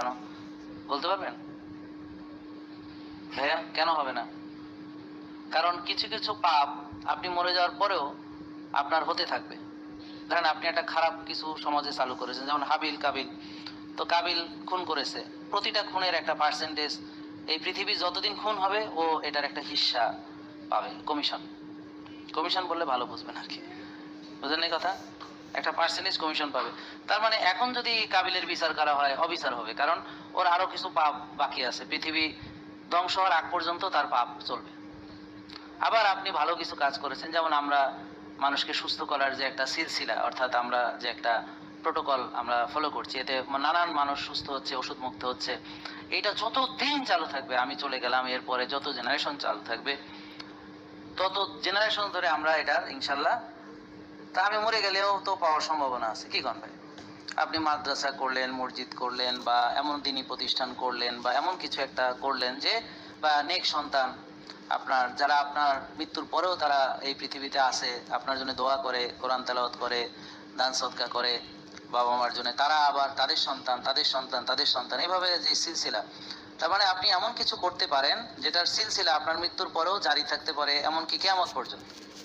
কেন বলতে পারবেন ভাইয়া? কেন হবে না? কারণ কিছু কিছু পাপ আপনি মরে যাওয়ার পরেও আপনার হতে থাকবে। ধরেন আপনি একটা খারাপ কিছু সমাজে চালু করেছেন, যেমন হাবিল কাবিল। তো কাবিল খুন করেছে, প্রতিটা খুনের একটা পার্সেন্টেজ, এই পৃথিবী যতদিন খুন হবে ও এটার একটা হিস্সা পাবে, কমিশন। কমিশন বললে ভালো বুঝবেন আর কি, বুঝলেন এই কথা? একটা পার্সেন্টেজ কমিশন পাবে। তার মানে এখন যদি কাবিলের বিচার করা হয়, অবিচার হবে, কারণ ওর আরো কিছু পাপ বাকি আছে, পৃথিবী ধ্বংস হওয়ার আগ পর্যন্ত তার পাপ চলবে। আবার আপনি ভালো কিছু কাজ করেছেন, যেমন আমরা মানুষকে সুস্থ করার যে একটা সিলসিলা, অর্থাৎ আমরা যে একটা প্রোটোকল আমরা ফলো করছি, এতে নানান মানুষ সুস্থ হচ্ছে, ওষুধ মুক্ত হচ্ছে। এটা যত দিন চালু থাকবে, আমি চলে গেলাম, এরপরে যত জেনারেশন চালু থাকবে, তত জেনারেশন ধরে আমরা এটা ইনশাল্লাহ, তা আমি মরে গেলেও তো পাওয়ার সম্ভাবনা আছে। কি কন ভাই? আপনি মাদ্রাসা করলেন, মসজিদ করলেন, বা এমন দিনী প্রতিষ্ঠান করলেন, বা এমন কিছু একটা করলেন যে, বা নেক সন্তান আপনার, যারা আপনার মৃত্যুর পরেও তারা এই পৃথিবীতে আছে, আপনার জন্য দোয়া করে, কোরআন তেলাওয়াত করে, দান সদকা করে বাবা মার জন্য, তারা আবার তাদের সন্তান, তাদের সন্তান, তাদের সন্তান, এভাবে যে সিলসিলা। তার মানে আপনি এমন কিছু করতে পারেন যেটার সিলসিলা আপনার মৃত্যুর পরেও জারি থাকতে পারে, এমনকি কিয়ামত পর্যন্ত।